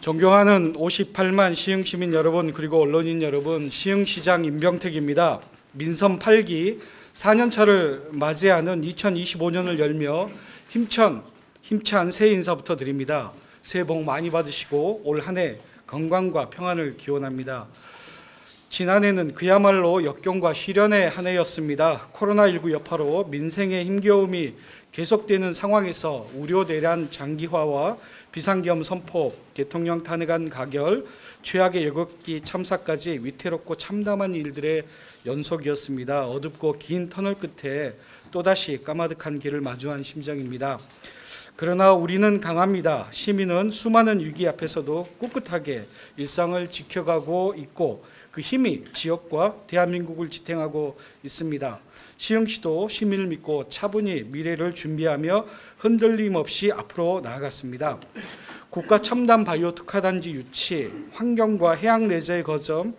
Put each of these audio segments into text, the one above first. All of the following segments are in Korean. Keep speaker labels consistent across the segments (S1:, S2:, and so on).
S1: 존경하는 58만 시흥시민 여러분, 그리고 언론인 여러분, 시흥시장 임병택입니다. 민선 8기 4년차를 맞이하는 2025년을 열며 힘찬 새해 인사부터 드립니다. 새해 복 많이 받으시고 올 한 해 건강과 평안을 기원합니다. 지난해는 그야말로 역경과 시련의 한 해였습니다. 코로나19 여파로 민생의 힘겨움이 계속되는 상황에서 우려대란 장기화와 비상계엄 선포, 대통령 탄핵안 가결, 최악의 여객기 참사까지 위태롭고 참담한 일들의 연속이었습니다. 어둡고 긴 터널 끝에 또다시 까마득한 길을 마주한 심정입니다. 그러나 우리는 강합니다. 시민은 수많은 위기 앞에서도 꿋꿋하게 일상을 지켜가고 있고 그 힘이 지역과 대한민국을 지탱하고 있습니다. 시흥시도 시민을 믿고 차분히 미래를 준비하며 흔들림 없이 앞으로 나아갔습니다. 국가 첨단 바이오 특화단지 유치, 환경과 해양 레저의 거점,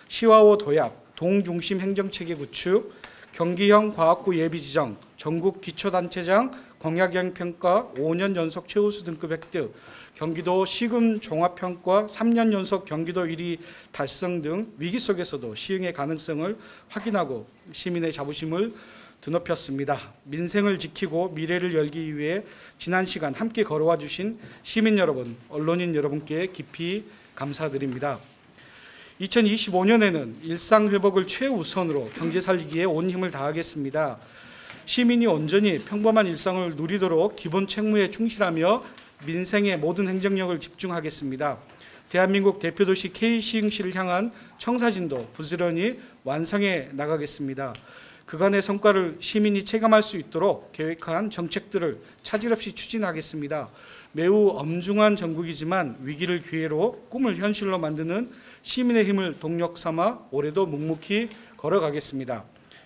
S1: 시와호 도약, 동중심 행정체계 구축, 경기형 과학구 예비 지정, 전국 기초단체장 공약형 평가 5년 연속 최우수 등급 획득, 경기도 시군 종합평가 3년 연속 경기도 1위 달성 등 위기 속에서도 시흥의 가능성을 확인하고 시민의 자부심을 드높였습니다. 민생을 지키고 미래를 열기 위해 지난 시간 함께 걸어와 주신 시민 여러분, 언론인 여러분께 깊이 감사드립니다. 2025년에는 일상 회복을 최우선으로 경제 살리기에 온 힘을 다하겠습니다. 시민이 온전히 평범한 일상을 누리도록 기본 책무에 충실하며 민생의 모든 행정력을 집중하겠습니다. 대한민국 대표도시 K시흥시를 향한 청사진도 부지런히 완성해 나가겠습니다. 그간의 성과를 시민이 체감할 수 있도록 계획한 정책들을 차질 없이 추진하겠습니다. 매우 엄중한 정국이지만 위기를 기회로 꿈을 현실로 만드는 시민의 힘을 동력 삼아 올해도 묵묵히 걸어가겠습니다.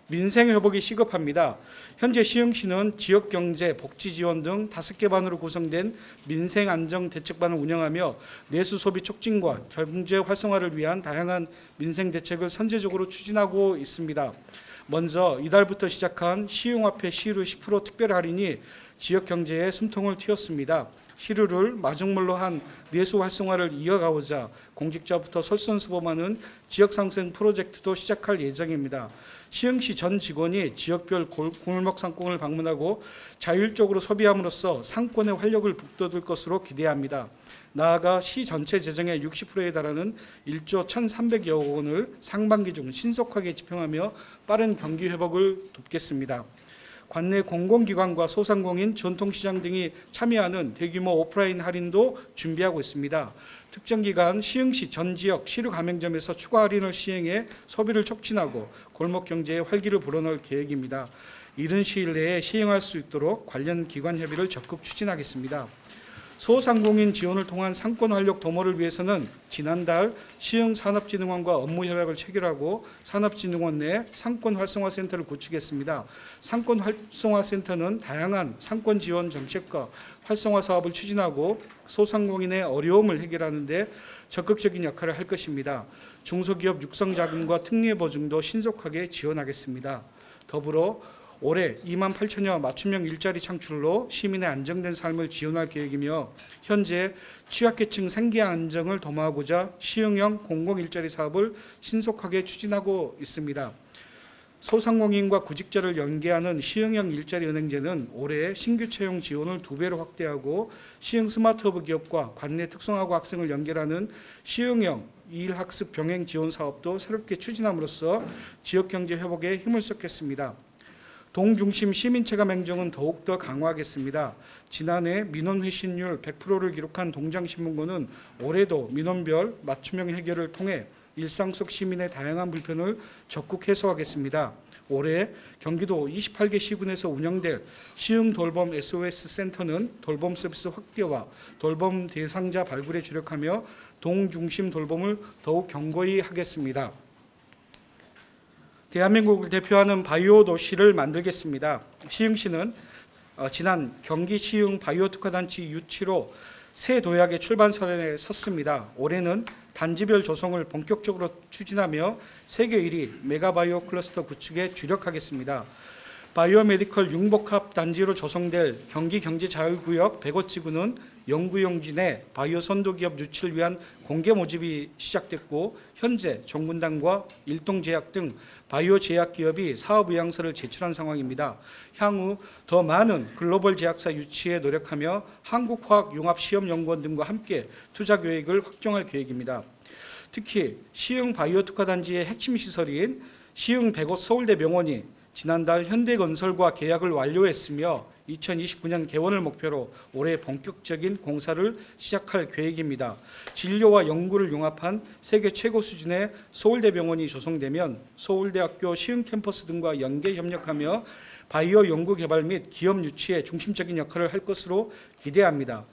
S1: 민생 회복이 시급합니다. 현재 시흥시는 지역경제, 복지지원 등 5개 반으로 구성된 민생안정대책반을 운영하며 내수 소비 촉진과 경제 활성화를 위한 다양한 민생 대책을 선제적으로 추진하고 있습니다. 먼저 이달부터 시작한 시흥화폐 시루 10% 특별 할인이 지역 경제에 숨통을 틔웠습니다. 시루를 마중물로 한 내수 활성화를 이어가고자 공직자부터 솔선수범하는 지역상생 프로젝트도 시작할 예정입니다. 시흥시 전 직원이 지역별 골목 상권을 방문하고 자율적으로 소비함으로써 상권의 활력을 북돋을 것으로 기대합니다. 나아가 시 전체 재정의 60%에 달하는 1조 1,300여 원을 상반기 중 신속하게 집행하며 빠른 경기 회복을 돕겠습니다. 관내 공공기관과 소상공인, 전통시장 등이 참여하는 대규모 오프라인 할인도 준비하고 있습니다. 특정 기간 시흥시 전 지역 시루 가맹점에서 추가 할인을 시행해 소비를 촉진하고 골목 경제에 활기를 불어넣을 계획입니다. 이른 시일 내에 시행할 수 있도록 관련 기관 협의를 적극 추진하겠습니다. 소상공인 지원을 통한 상권 활력 도모를 위해서는 지난달 시흥산업진흥원과 업무 협약을 체결하고 산업진흥원 내 상권활성화센터를 구축했습니다. 상권활성화센터는 다양한 상권 지원 정책과 활성화 사업을 추진하고 소상공인의 어려움을 해결하는 데 적극적인 역할을 할 것입니다. 중소기업 육성자금과 특례 보증도 신속하게 지원하겠습니다. 더불어 올해 28,000여 맞춤형 일자리 창출로 시민의 안정된 삶을 지원할 계획이며 현재 취약계층 생계 안정을 도모하고자 시흥형 공공일자리 사업을 신속하게 추진하고 있습니다. 소상공인과 구직자를 연계하는 시흥형 일자리 은행제는 올해 신규 채용 지원을 2배로 확대하고 시흥 스마트허브 기업과 관내 특성화고 학생을 연결하는 시흥형 일학습 병행 지원 사업도 새롭게 추진함으로써 지역경제 회복에 힘을 쏟겠습니다. 동중심 시민체감 행정은 더욱더 강화하겠습니다. 지난해 민원 회신율 100%를 기록한 동장신문고는 올해도 민원별 맞춤형 해결을 통해 일상 속 시민의 다양한 불편을 적극 해소하겠습니다. 올해 경기도 28개 시군에서 운영될 시흥 돌봄 SOS 센터는 돌봄 서비스 확대와 돌봄 대상자 발굴에 주력하며 동중심 돌봄을 더욱 견고히 하겠습니다. 대한민국을 대표하는 바이오 도시를 만들겠습니다. 시흥시는 지난 경기 시흥 바이오 특화단지 유치로 새 도약의 출발선에 섰습니다. 올해는 단지별 조성을 본격적으로 추진하며 세계 1위 메가바이오 클러스터 구축에 주력하겠습니다. 바이오메디컬 융복합 단지로 조성될 경기경제자율구역 105지구는 연구용지 내 바이오 선도기업 유치를 위한 공개 모집이 시작됐고 현재 정군당과 일동제약 등 바이오 제약 기업이 사업 의향서를 제출한 상황입니다. 향후 더 많은 글로벌 제약사 유치에 노력하며 한국화학융합시험연구원 등과 함께 투자 계획을 확정할 계획입니다. 특히 시흥 바이오 특화단지의 핵심 시설인 시흥 105 서울대 병원이 지난달 현대건설과 계약을 완료했으며 2029년 개원을 목표로 올해 본격적인 공사를 시작할 계획입니다. 진료와 연구를 융합한 세계 최고 수준의 서울대병원이 조성되면 서울대학교 시흥 캠퍼스 등과 연계 협력하며 바이오 연구 개발 및 기업 유치에 중심적인 역할을 할 것으로 기대합니다.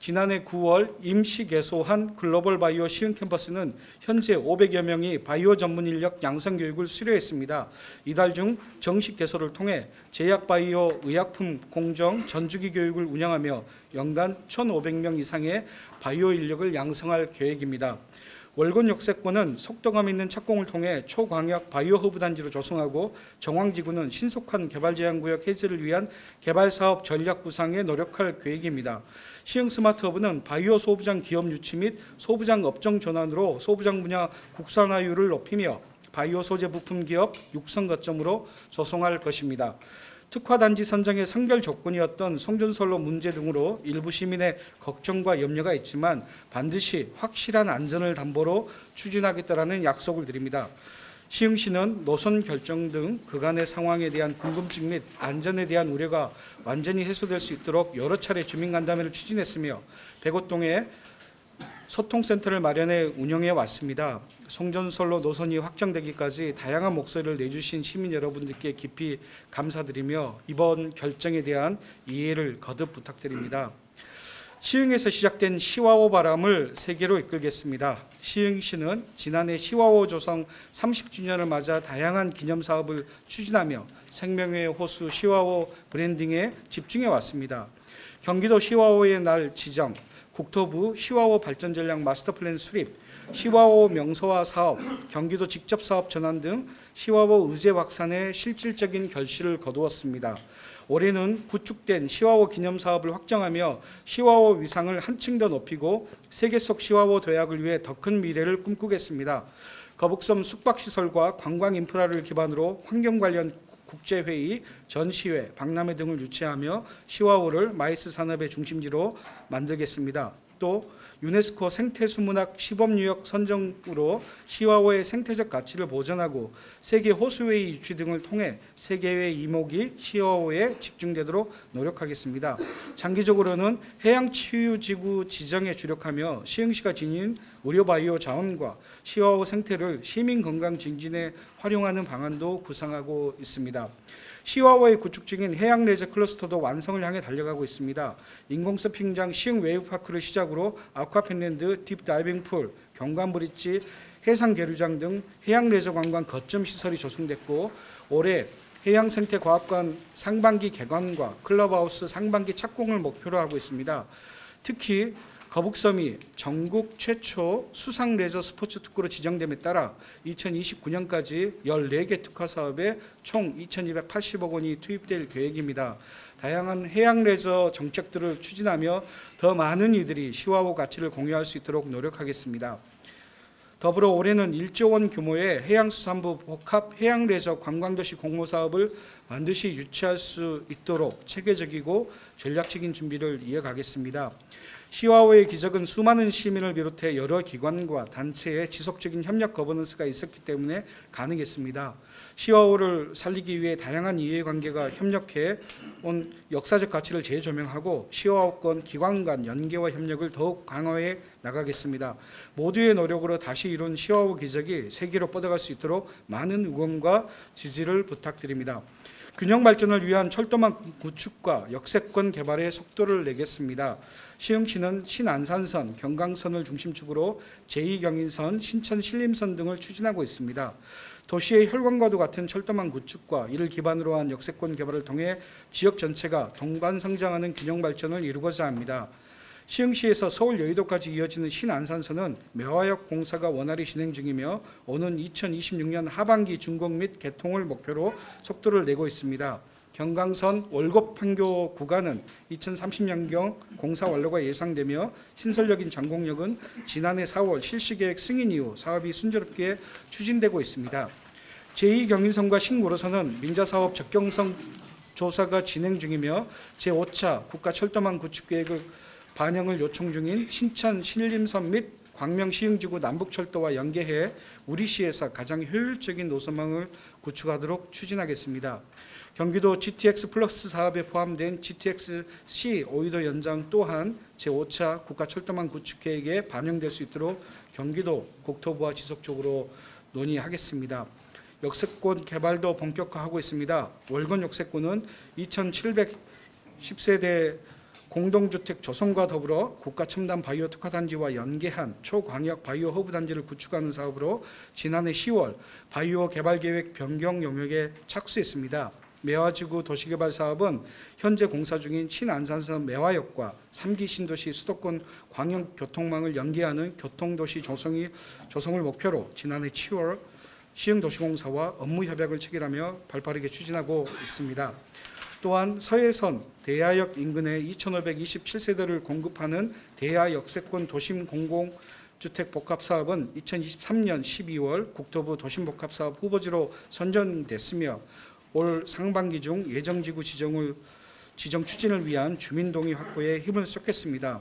S1: 지난해 9월 임시 개소한 글로벌 바이오 시흥 캠퍼스는 현재 500여 명이 바이오 전문 인력 양성 교육을 수료했습니다. 이달 중 정식 개소를 통해 제약 바이오 의약품 공정 전주기 교육을 운영하며 연간 1,500명 이상의 바이오 인력을 양성할 계획입니다. 월곤 역세권은 속도감 있는 착공을 통해 초광역 바이오 허브 단지로 조성하고 정왕지구는 신속한 개발제한구역 해제를 위한 개발사업 전략 구상에 노력할 계획입니다. 시흥 스마트허브는 바이오 소부장 기업 유치 및 소부장 업종 전환으로 소부장 분야 국산화율을 높이며 바이오 소재 부품 기업 육성 거점으로 조성할 것입니다. 특화단지 선정의 선결 조건이었던 송전선로 문제 등으로 일부 시민의 걱정과 염려가 있지만 반드시 확실한 안전을 담보로 추진하겠다라는 약속을 드립니다. 시흥시는 노선 결정 등 그간의 상황에 대한 궁금증 및 안전에 대한 우려가 완전히 해소될 수 있도록 여러 차례 주민간담회를 추진했으며 105동에 소통센터를 마련해 운영해 왔습니다. 송전선로 노선이 확정되기까지 다양한 목소리를 내주신 시민 여러분들께 깊이 감사드리며 이번 결정에 대한 이해를 거듭 부탁드립니다. 시흥에서 시작된 시와호 바람을 세계로 이끌겠습니다. 시흥시는 지난해 시와호 조성 30주년을 맞아 다양한 기념사업을 추진하며 생명의 호수 시와호 브랜딩에 집중해 왔습니다. 경기도 시와호의 날 지정, 국토부 시와호 발전전략 마스터플랜 수립, 시와호 명소화 사업, 경기도 직접사업 전환 등 시와호 의제 확산에 실질적인 결실을 거두었습니다. 올해는 구축된 시와호 기념사업을 확정하며 시와호 위상을 한층 더 높이고 세계 속 시와호 도약을 위해 더 큰 미래를 꿈꾸겠습니다. 거북섬 숙박시설과 관광 인프라를 기반으로 환경 관련 국제회의, 전시회, 박람회 등을 유치하며 시와호를 마이스 산업의 중심지로 만들겠습니다. 또 유네스코 생태수문학 시범유역 선정으로 시와호의 생태적 가치를 보존하고 세계 호수회의 유치 등을 통해 세계의 이목이 시와호에 집중되도록 노력하겠습니다. 장기적으로는 해양치유지구 지정에 주력하며 시흥시가 지닌 의료바이오 자원과 시와호 생태를 시민 건강 증진에 활용하는 방안도 구상하고 있습니다. 시와호의 구축 중인 해양 레저 클러스터도 완성을 향해 달려가고 있습니다. 인공서핑장 시흥 웨이브파크를 시작으로 아쿠아펜랜드, 딥다이빙 풀, 경관브릿지, 해상계류장 등 해양 레저 관광 거점 시설이 조성됐고 올해 해양생태과학관 상반기 개관과 클럽하우스 상반기 착공을 목표로 하고 있습니다. 특히 거북섬이 전국 최초 수상 레저 스포츠 특구로 지정됨에 따라 2029년까지 14개 특화 사업에 총 2,280억 원이 투입될 계획입니다. 다양한 해양 레저 정책들을 추진하며 더 많은 이들이 시와호 가치를 공유할 수 있도록 노력하겠습니다. 더불어 올해는 1조 원 규모의 해양수산부 복합 해양레저 관광도시 공모사업을 반드시 유치할 수 있도록 체계적이고 전략적인 준비를 이어가겠습니다. 시와호의 기적은 수많은 시민을 비롯해 여러 기관과 단체의 지속적인 협력 거버넌스가 있었기 때문에 가능했습니다. 시와호를 살리기 위해 다양한 이해관계가 협력해 온 역사적 가치를 재조명하고 시와호권 기관 간 연계와 협력을 더욱 강화해 나가겠습니다. 모두의 노력으로 다시 이룬 시와호 기적이 세계로 뻗어갈 수 있도록 많은 응원과 지지를 부탁드립니다. 균형 발전을 위한 철도망 구축과 역세권 개발에 속도를 내겠습니다. 시흥시는 신안산선, 경강선을 중심축으로 제2경인선, 신천 신림선 등을 추진하고 있습니다. 도시의 혈관과도 같은 철도망 구축과 이를 기반으로 한 역세권 개발을 통해 지역 전체가 동반 성장하는 균형 발전을 이루고자 합니다. 시흥시에서 서울 여의도까지 이어지는 신안산선은 매화역 공사가 원활히 진행 중이며 오는 2026년 하반기 준공 및 개통을 목표로 속도를 내고 있습니다. 경강선 월곡 판교 구간은 2030년경 공사 완료가 예상되며 신설역인 장곡역은 지난해 4월 실시계획 승인 이후 사업이 순조롭게 추진되고 있습니다. 제2경인선과 신고로선은 민자사업 적경성 조사가 진행 중이며 제5차 국가철도망 구축계획을 반영을 요청 중인 신천 신림선 및 광명 시흥지구 남북철도와 연계해 우리시에서 가장 효율적인 노선망을 구축하도록 추진하겠습니다. 경기도 GTX 플러스 사업에 포함된 GTX-C 오이도 연장 또한 제5차 국가철도망 구축계획에 반영될 수 있도록 경기도 국토부와 지속적으로 논의하겠습니다. 역세권 개발도 본격화하고 있습니다. 월건 역세권은 2,710세대 공동주택 조성과 더불어 국가첨단 바이오 특화단지와 연계한 초광역 바이오 허브 단지를 구축하는 사업으로 지난해 10월 바이오 개발계획 변경 영역에 착수했습니다. 매화지구 도시개발 사업은 현재 공사 중인 신안산선 매화역과 3기 신도시 수도권 광역교통망을 연계하는 교통도시 조성을 목표로 지난해 7월 시흥도시공사와 업무협약을 체결하며 발빠르게 추진하고 있습니다. 또한 서해선 대하역 인근에 2,527세대를 공급하는 대하역세권 도심 공공주택 복합사업은 2023년 12월 국토부 도심복합사업 후보지로 선정됐으며 올 상반기 중 예정지구 지정 추진을 위한 주민동의 확보에 힘을 쏟겠습니다.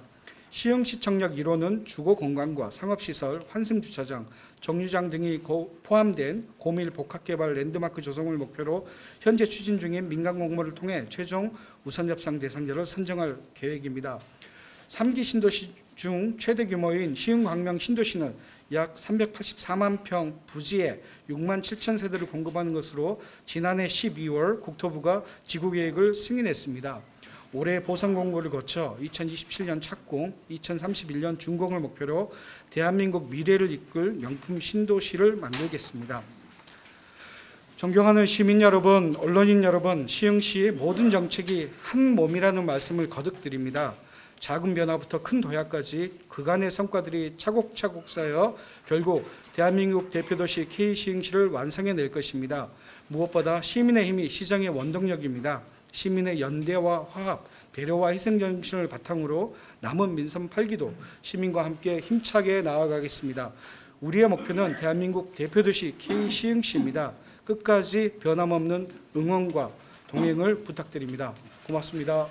S1: 시흥시청역 1호는 주거공간과 상업시설, 환승주차장, 정류장 등이 포함된 고밀 복합개발 랜드마크 조성을 목표로 현재 추진 중인 민간공모를 통해 최종 우선협상 대상자를 선정할 계획입니다. 3기 신도시 중 최대 규모인 시흥광명 신도시는 약 384만 평 부지에 6만 7천 세대를 공급하는 것으로 지난해 12월 국토부가 지구계획을 승인했습니다. 올해 보선 공고를 거쳐 2027년 착공, 2031년 준공을 목표로 대한민국 미래를 이끌 명품 신도시를 만들겠습니다. 존경하는 시민 여러분, 언론인 여러분, 시흥시의 모든 정책이 한 몸이라는 말씀을 거듭드립니다. 작은 변화부터 큰 도약까지 그간의 성과들이 차곡차곡 쌓여 결국 대한민국 대표도시 K시흥시를 완성해낼 것입니다. 무엇보다 시민의 힘이 시정의 원동력입니다. 시민의 연대와 화합, 배려와 희생정신을 바탕으로 남은 민선 8기도 시민과 함께 힘차게 나아가겠습니다. 우리의 목표는 대한민국 대표도시 K시흥시입니다. 끝까지 변함없는 응원과 동행을 부탁드립니다. 고맙습니다.